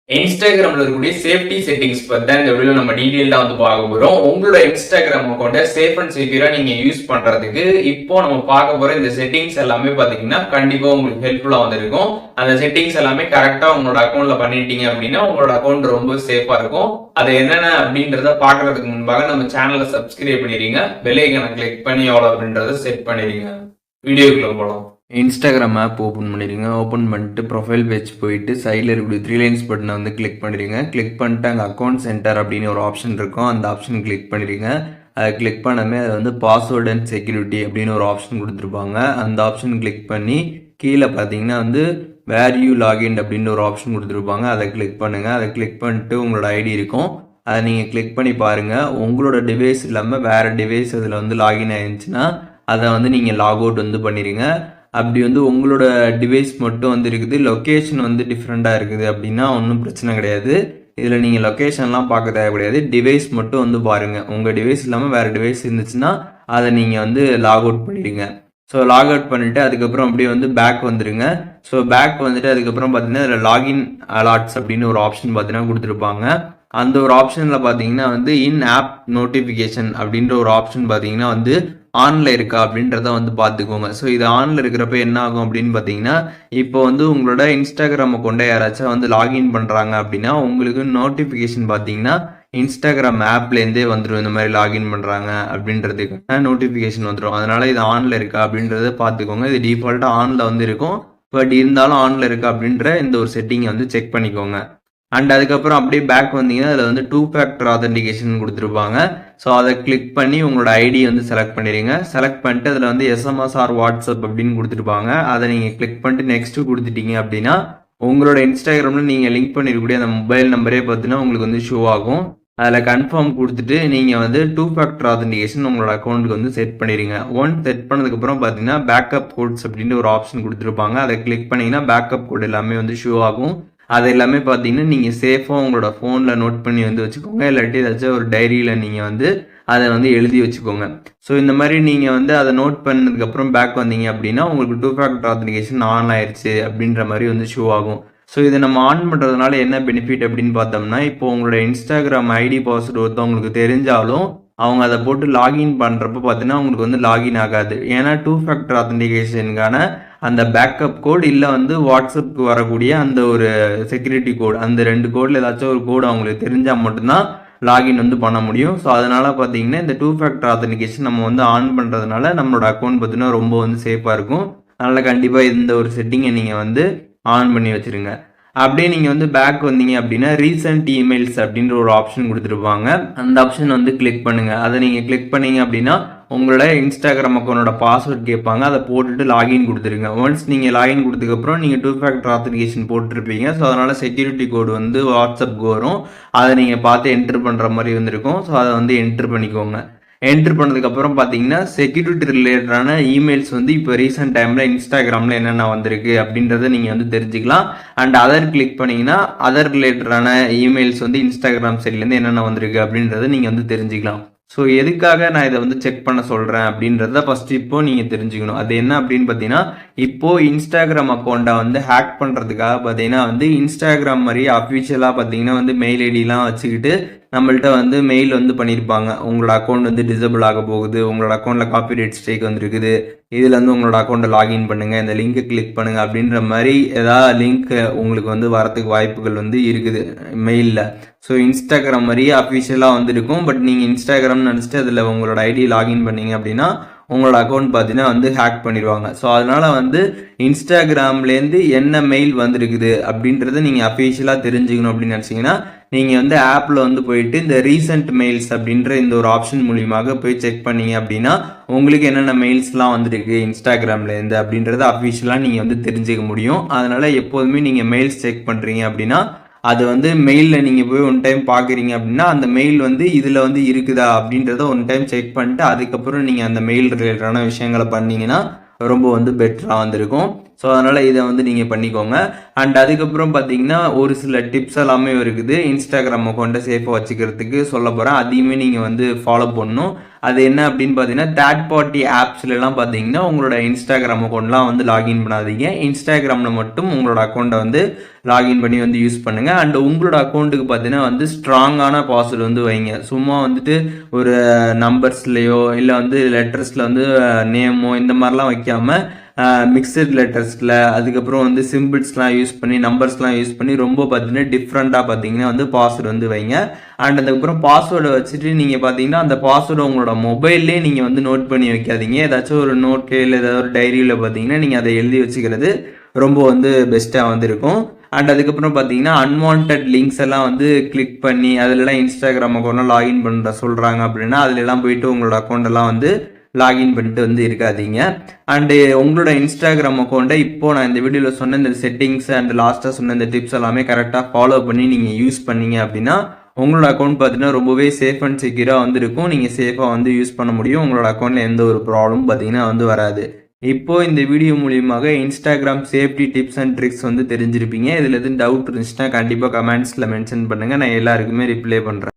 இன்ஸ்டாகிராம்ல இருக்கக்கூடிய safety settings பத்தி தான் இந்த வீடியோ நம்ம டீடைலா பார்க்க போறோம். உங்களோட இன்ஸ்டாகிராம் அக்கௌண்ட்டை சேஃப் அண்ட் செக்யூரா நீங்க யூஸ் பண்றதுக்கு இப்போ நம்ம பார்க்க போற இந்த செட்டிங்ஸ் எல்லாமே பாத்தீங்கன்னா கண்டிப்பா உங்களுக்கு ஹெல்ப்ஃபுல்லா இருக்கும். அந்த செட்டிங்ஸ் எல்லாமே கரெக்டா உங்களோட அக்கௌண்ட்ல பண்ணிட்டீங்க அப்படின்னா உங்களோட அக்கௌண்ட் ரொம்ப சேஃபா இருக்கும். அது என்னென்ன அப்படின்றத பாக்குறதுக்கு முன்பாக நம்ம சேனலை சப்ஸ்கிரைப் பண்ணிடுங்க, பெல் ஐகானை கிளிக் பண்ணி எவ்வளவு அப்படின்றத செட் பண்ணிடுங்க. வீடியோக்குள்ள போலாம். இன்ஸ்டாகிராம் ஆப் ஓப்பன் பண்ணிடுங்க. ஓப்பன் பண்ணிட்டு ப்ரொஃபைல் பேஜ் போயிட்டு சைடில் இருக்கக்கூடிய 3 லைன்ஸ் பட்டனை வந்து கிளிக் பண்ணிடுங்க. கிளிக் பண்ணிட்டு அங்கே அக்கௌண்ட் சென்டர் அப்படின்னு ஒரு ஆப்ஷன் இருக்கும், அந்த ஆப்ஷன் கிளிக் பண்ணிடுங்க. அதை கிளிக் பண்ணாமே அது வந்து பாஸ்வேர்ட் அண்ட் செக்யூரிட்டி அப்படின்னு ஒரு ஆப்ஷன் கொடுத்துருப்பாங்க. அந்த ஆப்ஷன் கிளிக் பண்ணி கீழே பார்த்தீங்கன்னா வந்து வேர் யூ லாகின் அப்படின்னு ஒரு ஆப்ஷன் கொடுத்துருப்பாங்க, அதை கிளிக் பண்ணுங்கள். அதை கிளிக் பண்ணிட்டு உங்களோட ஐடி இருக்கும், அதை நீங்கள் கிளிக் பண்ணி பாருங்கள். உங்களோட டிவைஸ் இல்லாமல் வேறு டிவைஸ் அதில் வந்து லாகின் ஆயிருந்துச்சுன்னா அதை வந்து நீங்கள் லாக் அவுட் வந்து பண்ணிடுங்க. அப்படி வந்து உங்களோட டிவைஸ் மட்டும் வந்து இருக்குது, லொக்கேஷன் வந்து டிஃப்ரெண்ட்டாக இருக்குது அப்படின்னா ஒன்றும் பிரச்சனை கிடையாது. இதில் நீங்கள் லொக்கேஷன்லாம் பார்க்க தேவை கிடையாது, டிவைஸ் மட்டும் வந்து பாருங்கள். உங்கள் டிவைஸ் இல்லாமல் வேறு டிவைஸ் இருந்துச்சுன்னா அதை நீங்கள் வந்து லாக் அவுட் பண்ணிடுங்க. ஸோ லாக் அவுட் பண்ணிவிட்டு அதுக்கப்புறம் அப்படியே வந்து பேக் வந்துடுங்க. ஸோ பேக் வந்துட்டு அதுக்கப்புறம் பார்த்தீங்கன்னா அதில் லாகின் அலாட்ஸ் அப்படின்னு ஒரு ஆப்ஷன் பார்த்தீங்கன்னா கொடுத்துருப்பாங்க. அந்த ஒரு ஆப்ஷனில் பார்த்தீங்கன்னா வந்து இன் ஆப் நோட்டிஃபிகேஷன் அப்படின்ற ஒரு ஆப்ஷன் பார்த்தீங்கன்னா வந்து ஆனில் இருக்கா அப்படின்றத வந்து பார்த்துக்கோங்க. ஸோ இது ஆனில் இருக்கிறப்ப என்ன ஆகும் அப்படின்னு பார்த்தீங்கன்னா, இப்போ வந்து உங்களோட இன்ஸ்டாகிராமை கொண்ட யாராச்சும் வந்து லாகின் பண்ணுறாங்க அப்படின்னா உங்களுக்கு நோட்டிஃபிகேஷன் பார்த்தீங்கன்னா இன்ஸ்டாகிராம் ஆப்லேருந்தே வந்துடும். இந்த மாதிரி லாகின் பண்ணுறாங்க அப்படின்றதுக்கான நோட்டிஃபிகேஷன் வந்துடும். அதனால இது ஆனில் இருக்கா அப்படின்றத பார்த்துக்கோங்க. இது டிஃபால்ட்டாக ஆனில் வந்து இருக்கும், பட் இருந்தாலும் ஆனில் இருக்கா அப்படின்ற இந்த ஒரு செட்டிங்கை வந்து செக் பண்ணிக்கோங்க. அண்ட் அதுக்கப்புறம் அப்படியே பேக் வந்தீங்கன்னா அதில் வந்து 2 ஃபேக்டர் ஆதென்டிகேஷன் கொடுத்துருப்பாங்க. ஸோ அதை கிளிக் பண்ணி உங்களோட ஐடி வந்து செலக்ட் பண்ணிடுங்க. செலக்ட் பண்ணிட்டு அதில் வந்து எஸ்எம்எஸ் ஆர் வாட்ஸ்அப் அப்படின்னு கொடுத்துருப்பாங்க. அதை நீங்கள் கிளிக் பண்ணிட்டு நெக்ஸ்ட்டு கொடுத்துட்டீங்க அப்படின்னா உங்களோட இன்ஸ்டாகிராமில் நீங்கள் லிங்க் பண்ணிருக்கக்கூடிய அந்த மொபைல் நம்பரே பார்த்தீங்கன்னா உங்களுக்கு வந்து ஷோ ஆகும். அதில் கன்ஃபார்ம் கொடுத்துட்டு நீங்கள் வந்து 2 ஃபேக்டர் ஆதென்டிகேஷன் உங்களோட அக்கௌண்ட்டுக்கு வந்து செட் பண்ணிடுங்க. செட் பண்ணதுக்கப்புறம் பார்த்தீங்கன்னா பேக்கப் கோட்ஸ் அப்படின்ற ஒரு ஆப்ஷன் கொடுத்துருப்பாங்க. அதை கிளிக் பண்ணிங்கன்னா பேக்கப் கோட் எல்லாமே வந்து ஷோ ஆகும். அது எல்லாமே பார்த்தீங்கன்னா நீங்கள் சேஃபாக உங்களோட ஃபோனில் நோட் பண்ணி வந்து வச்சுக்கோங்க, இல்லாட்டி ஏதாச்சும் ஒரு டைரியில் நீங்கள் வந்து அதை வந்து எழுதி வச்சுக்கோங்க. ஸோ இந்த மாதிரி நீங்கள் வந்து அதை நோட் பண்ணதுக்கப்புறம் பேக் வந்தீங்க அப்படின்னா உங்களுக்கு 2 ஃபேக்டர் ஆத்தென்டிகேஷன் ஆன் ஆயிடுச்சு அப்படின்ற மாதிரி வந்து ஷோ ஆகும். ஸோ இதை நம்ம ஆன் பண்ணுறதுனால என்ன பெனிஃபிட் அப்படின்னு பார்த்தோம்னா, இப்போ உங்களோட இன்ஸ்டாகிராம் ஐடி பாஸ்வேர்டு ஒருத்தவங்களுக்கு தெரிஞ்சாலும் அவங்க அதை போட்டு லாகின் பண்ணுறப்ப பார்த்தீங்கன்னா உங்களுக்கு வந்து லாகின் ஆகாது. ஏன்னா 2 ஃபேக்டர் ஆத்தென்டிகேஷனுக்கான அந்த பேக்கப் கோட் இல்லை வந்து வாட்ஸ்அப்புக்கு வரக்கூடிய அந்த ஒரு செக்யூரிட்டி கோட், அந்த 2 கோடில் ஏதாச்சும் ஒரு கோடு அவங்களுக்கு தெரிஞ்சால் மட்டும்தான் லாகின் வந்து பண்ண முடியும். ஸோ அதனால் பார்த்தீங்கன்னா இந்த 2 ஃபேக்டர் ஆத்தென்டிகேஷன் நம்ம வந்து ஆன் பண்ணுறதுனால நம்மளோட அக்கௌண்ட் பார்த்தீங்கன்னா ரொம்ப வந்து சேஃபாக இருக்கும். அதனால் கண்டிப்பாக இந்த ஒரு செட்டிங்கை நீங்கள் வந்து ஆன் பண்ணி வச்சுருங்க. அப்படியே நீங்கள் வந்து பேக் வந்தீங்க அப்படின்னா ரீசெண்ட் இமெயில்ஸ் அப்படின்ற ஒரு ஆப்ஷன் கொடுத்துருப்பாங்க. அந்த ஆப்ஷன் வந்து கிளிக் பண்ணுங்கள். அதை நீங்கள் கிளிக் பண்ணீங்க அப்படின்னா உங்களோட இன்ஸ்டாகிராம் அக்கௌண்டோட பாஸ்வேர்ட் கேட்பாங்க, அதை போட்டுட்டு லாகின் கொடுத்துருங்க. ஒன்ஸ் நீங்கள் லாகின் கொடுத்ததுக்கப்புறம் நீங்கள் 2 ஃபேக்டர் ஆத்தென்டிகேஷன் போட்டிருப்பீங்க. ஸோ அதனால் செக்யூரிட்டி கோடு வந்து வாட்ஸ்அப்புக்கு வரும், அதை நீங்கள் பார்த்து என்ட்ரு பண்ணுற மாதிரி வந்துருக்கும். ஸோ அதை வந்து என்ட்ரு பண்ணிக்கோங்க. என்ட்ரு பண்ணதுக்கப்புறம் பார்த்தீங்கன்னா செக்யூரிட்டி ரிலேட்டடான இமெயில்ஸ் வந்து இப்போ ரீசெண்ட் டைமில் இன்ஸ்டாகிராமில் என்னென்ன வந்திருக்கு அப்படின்றத நீங்கள் வந்து தெரிஞ்சுக்கலாம். அண்ட் அதர் கிளிக் பண்ணிங்கன்னா அதர் ரிலேட்டடான இமெயில்ஸ் வந்து இன்ஸ்டாகிராம் சைட்லேருந்து என்னென்ன வந்திருக்கு அப்படின்றத நீங்கள் வந்து தெரிஞ்சுக்கலாம். ஸோ எதுக்காக நான் இதை வந்து செக் பண்ண சொல்கிறேன் அப்படின்றத ஃபஸ்ட்டு இப்போது நீங்கள் தெரிஞ்சுக்கணும். அது என்ன அப்படின்னு பார்த்தீங்கன்னா, இப்போது இன்ஸ்டாகிராம் அக்கௌண்ட்டை வந்து ஹேக் பண்ணுறதுக்காக பார்த்தீங்கன்னா வந்து இன்ஸ்டாகிராம் மாதிரி அஃபிஷியலாக பார்த்தீங்கன்னா வந்து மெயில் ஐடிலாம் வச்சுக்கிட்டு நம்மள்ட்ட வந்து மெயில் வந்து பண்ணியிருப்பாங்க. உங்களோட அக்கௌண்ட் வந்து டிசபிள் ஆக போகுது, உங்களோட அக்கௌண்ட்டில் காப்பிரைட் ஸ்ட்ரைக் வந்துருக்குது, இதில் வந்து உங்களோட அக்கௌண்ட்டை லாகின் பண்ணுங்கள், இந்த லிங்க்கை கிளிக் பண்ணுங்கள் அப்படின்ற மாதிரி ஏதாவது லிங்க் உங்களுக்கு வந்து வரத்துக்கு வாய்ப்புகள் வந்து இருக்குது மெயிலில். ஸோ இன்ஸ்டாகிராம் மாதிரியே அஃபிஷியலாக வந்துருக்கும், பட் நீங்கள் இன்ஸ்டாகிராம்னு நினச்சிட்டு அதில் உங்களோட ஐடி லாகின் பண்ணீங்க அப்படின்னா உங்களோட அக்கௌண்ட் பார்த்தீங்கன்னா வந்து ஹேக் பண்ணிடுவாங்க. ஸோ அதனால் வந்து இன்ஸ்டாகிராம்லேருந்து என்ன மெயில் வந்துருக்குது அப்படின்றத நீங்கள் அஃபிஷியலாக தெரிஞ்சுக்கணும் அப்படின்னு நினச்சிங்கன்னா நீங்கள் வந்து ஆப்பில் வந்து போயிட்டு இந்த ரீசெண்ட் மெயில்ஸ் அப்படின்ற இந்த ஒரு ஆப்ஷன் மூலியமாக போய் செக் பண்ணீங்க அப்படின்னா உங்களுக்கு என்னென்ன மெயில்ஸ்லாம் வந்துருக்கு இன்ஸ்டாகிராம்லேருந்து அப்படின்றத அஃபிஷியலாக நீங்கள் வந்து தெரிஞ்சுக்க முடியும். அதனால் எப்போதுமே நீங்கள் மெயில்ஸ் செக் பண்ணுறீங்க அப்படின்னா அது வந்து மெயிலில் நீங்கள் போய் ஒன் டைம் பார்க்குறீங்க அப்படின்னா அந்த மெயில் வந்து இதில் வந்து இருக்குதா அப்படின்றத ஒன் டைம் செக் பண்ணிட்டு அதுக்கப்புறம் நீங்கள் அந்த மெயில் ரிலேட்டடான விஷயங்களை பண்ணீங்கன்னா ரொம்ப வந்து பெட்டராக வந்திருக்கும். ஸோ அதனால் இதை வந்து நீங்கள் பண்ணிக்கோங்க. அண்ட் அதுக்கப்புறம் பார்த்தீங்கன்னா ஒரு சில டிப்ஸ் எல்லாமே இருக்குது இன்ஸ்டாகிராம் அக்கௌண்ட்டை சேஃபாக வச்சுக்கிறதுக்கு சொல்ல போகிறேன். அதையுமே நீங்கள் வந்து ஃபாலோ பண்ணணும். அது என்ன அப்படின்னு பார்த்தீங்கன்னா தேர்ட் பார்ட்டி ஆப்ஸ்லாம் பார்த்தீங்கன்னா உங்களோட இன்ஸ்டாகிராம் அக்கௌண்ட்லாம் வந்து லாகின் பண்ணாதீங்க. இன்ஸ்டாகிராமில் மட்டும் உங்களோட அக்கௌண்ட்டை வந்து லாகின் பண்ணி வந்து யூஸ் பண்ணுங்கள். அண்ட் உங்களோட அக்கௌண்ட்டுக்கு பார்த்தீங்கன்னா வந்து ஸ்ட்ராங்கான பாஸ்வேர்டு வந்து வைங்க. சும்மா வந்துட்டு ஒரு நம்பர்ஸ்லையோ இல்லை வந்து லெட்டர்ஸில் வந்து நேமோ இந்த மாதிரிலாம் வைக்காமல் மிக்சட் லெட்டர்ஸில் அதுக்கப்புறம் வந்து சிம்பிள்ஸ்லாம் யூஸ் பண்ணி நம்பர்ஸ்லாம் யூஸ் பண்ணி ரொம்ப பார்த்தீங்கன்னா டிஃப்ரெண்ட்டாக பார்த்தீங்கன்னா வந்து பாஸ்வேர்டு வந்து வைங்க. அண்ட் அதுக்கப்புறம் பாஸ்வேர்டை வச்சுட்டு நீங்கள் பார்த்தீங்கன்னா அந்த பாஸ்வேர்டு உங்களோட மொபைல்லே நீங்கள் வந்து நோட் பண்ணி வைக்காதீங்க. ஏதாச்சும் ஒரு நோட்டு இல்லை ஏதாவது ஒரு டைரியில் பார்த்தீங்கன்னா நீங்கள் அதை எழுதி வச்சுக்கிறது ரொம்ப வந்து பெஸ்ட்டாக வந்து இருக்கும். அண்ட் அதுக்கப்புறம் பார்த்தீங்கன்னா அன்வான்ட் லிங்க்ஸ் எல்லாம் வந்து கிளிக் பண்ணி அதிலெல்லாம் இன்ஸ்டாகிராம் அக்கௌண்ட்லாம் லாகின் பண்ணுற சொல்கிறாங்க அப்படின்னா அதிலெல்லாம் போயிட்டு உங்களோட அக்கௌண்ட்டெல்லாம் வந்து லாகின் பண்ணிட்டு வந்து இருக்காதீங்க. அண்டு உங்களோட இன்ஸ்டாகிராம் அக்கௌண்ட்டை இப்போது நான் இந்த வீடியோவில் சொன்ன இந்த செட்டிங்ஸ் அண்ட் லாஸ்ட்டாக சொன்ன இந்த டிப்ஸ் எல்லாமே கரெக்டாக ஃபாலோ பண்ணி நீங்கள் யூஸ் பண்ணீங்க அப்படின்னா உங்களோட அக்கௌண்ட் பார்த்தீங்கன்னா ரொம்பவே சேஃப் அண்ட் செக்யூராக வந்து இருக்கும். நீங்கள் சேஃபாக வந்து யூஸ் பண்ண முடியும். உங்களோட அக்கௌண்ட்டில் எந்த ஒரு ப்ராப்ளமும் பார்த்தீங்கன்னா வந்து வராது. இப்போது இந்த வீடியோ மூலியமாக Instagram safety tips and tricks வந்து தெரிஞ்சிருப்பீங்க. இதில் எதுவும் டவுட் இருந்துச்சுன்னா கண்டிப்பாக கமெண்ட்ஸில் மென்ஷன் பண்ணுங்கள். நான் எல்லாருக்குமே ரிப்ளை பண்ணுறேன்.